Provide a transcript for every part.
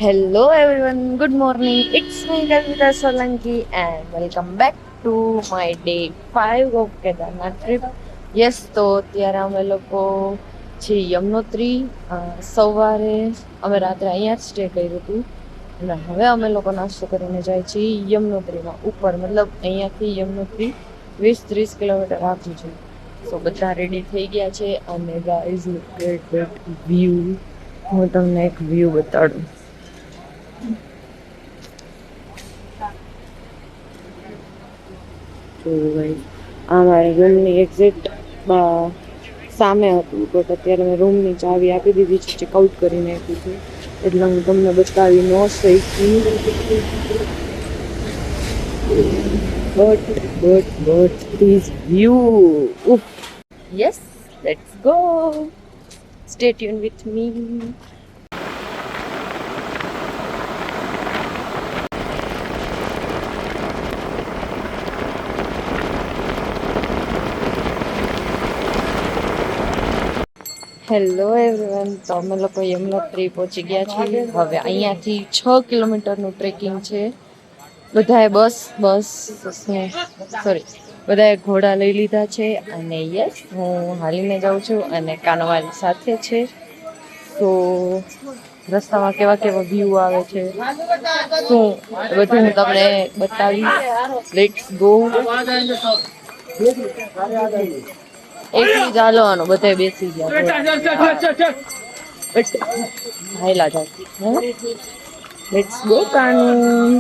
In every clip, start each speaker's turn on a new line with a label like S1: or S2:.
S1: Hello everyone, good morning. It's me Kavita Solanki and welcome back to my day 5 of Kedarnath trip. Yes, તો ત્યારે અમે લોકો જે યમનોત્રી સવારે અમે રાત્રે અહીંયા જ સ્ટે કર્યું હતું અને હવે અમે લોકો નાસ્તો કરીને જાય છીએ યમનોત્રીમાં ઉપર મતલબ અહીંયાથી યમનોત્રી 20-30 કિલોમીટર આગળ છે. સો બધા રેડી થઈ ગયા છે અને guys look at that view. હું તમને એક વ્યૂ બતાડું. આ મારા રૂમની એક્ઝેક્ટ સામે હતું બટ અત્યારે મેં રૂમની ચાવી આપી દીધી છે, ચેકઆઉટ કરીને આપી છે એટલે હું તમને બતાવી ન શકી. But this view. Yes, let's go. Stay tune with me. Hello everyone, તો અમે લોકો યમનોત્રી પહોંચી ગયા છીએ. હવે અહીંયાથી 6 કિલોમીટરનું ટ્રેકિંગ છે. બધાએ બધાએ ઘોડા લઈ લીધા છે અને યસ હું હાલીને જાઉં છું અને કાનવાલી સાથે છે. તો રસ્તામાં કેવા કેવા વ્યૂ આવે છે શું બધું હું તમને બતાવીશ. Let's go. એકલી ચાલવાનું, બધા બેસી ગયા હાયલા જાવ. લેટ્સ ગો કાનૂન.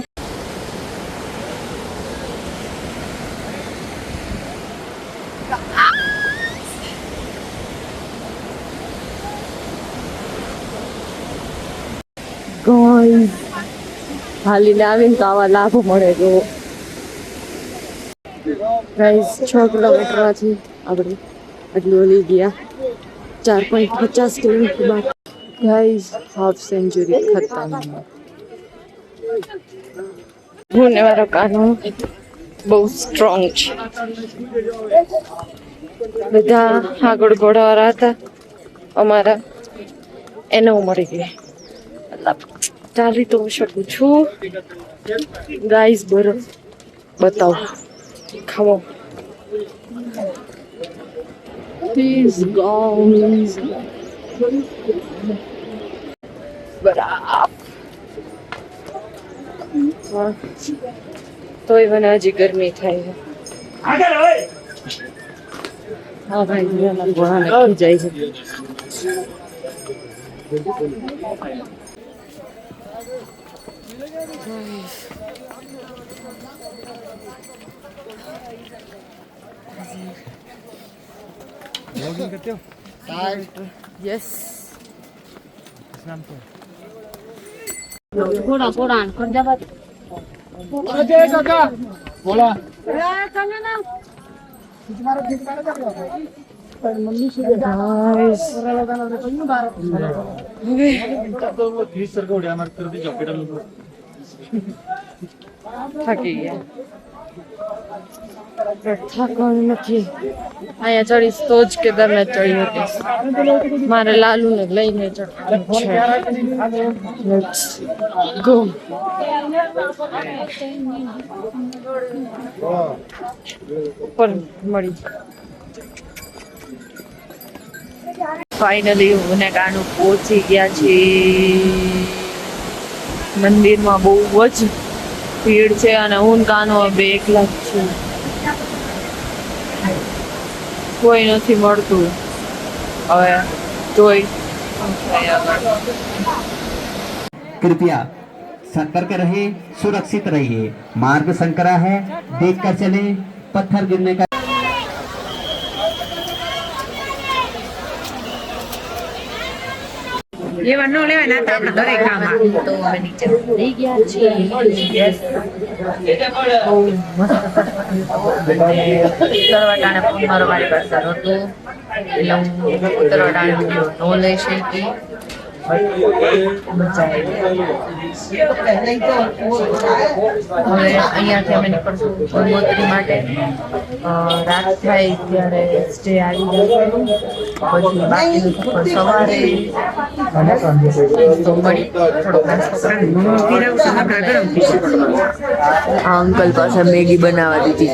S1: ગાઈસ હાલીને આવીને તો આવા લાભ મળે. જો ગાઈસ 6 કિલોમીટરમાંથી આપણે આટલું ઓલી ગયા. 4.50 કિલોમીટર બાદ ગાઈસ હાફ સેન્ચુરી ખતમ. હું ને મારો કાનૂન બહુ સ્ટ્રોંગ છે. બધા આગળ ઘોડાવાળા હતા અમારા, એને હું મળી ગઈ. ચાલી તો હું શકું છું. ગાઈસ બરફ બતાવો, ખાવો. These guys બરાબર. તોય મને હજી ગરમી થાય છે. હા ભાઈ, ઘોડા નક્કી જાય છે.
S2: ब्लॉगिंग करते हो?
S1: यस.
S2: किस नाम से?
S3: थोड़ा थोड़ा कर जा बात
S2: अजय काका बोला
S3: करना ना
S2: तुम्हारा ठीक मारा कर मम्मी से
S1: गाइस
S2: तो वो 30 सर को उड़िया मार कर दी जॉकेट में
S1: થાકી ગયા. થાકવાનું નથી. અહીંયા ચડીશ તો જ કેદારનાથ ચડી શકીશ. મારે લાલુને લઈને ચડવાનું છે. Let's go. ઉપર મળી. ફાઇનલી હું ને કાનુ પહોંચી ગયા છીએ. મંદિરમાં બહુ જ ભીડ છે અને હું કાનો બે એકલા જ છું. કોઈ નથી મળતું. હવે જોઈ
S4: कृपया सतर्क रहे, सुरक्षित रहिए. मार्ग संकरा है, देख कर चले. पत्थर गिरने का
S3: લેવાનું લેવાય ના તો આપણે દરેક કામ આવે તો અમે નીચે
S1: થઈ ગયા છીએ. બહુ મસ્ત ઉત્તરવાટાને પણ મારો મારી પાસે હતો એટલે હું ઉત્તરવાટાનો વિડીયો ન લઈ શકી. મજા આવી. હવે અહીંયાથી અમે નીકળશું ગંગોત્રી માટે. રાત થાય ત્યારે સ્ટે આવી જશે. પછી બાકીનું સફર સવારે તો મળી થોડોક નાસ્તો કરી. આ અંકલ પાસે મેગી બનાવવા દીધી.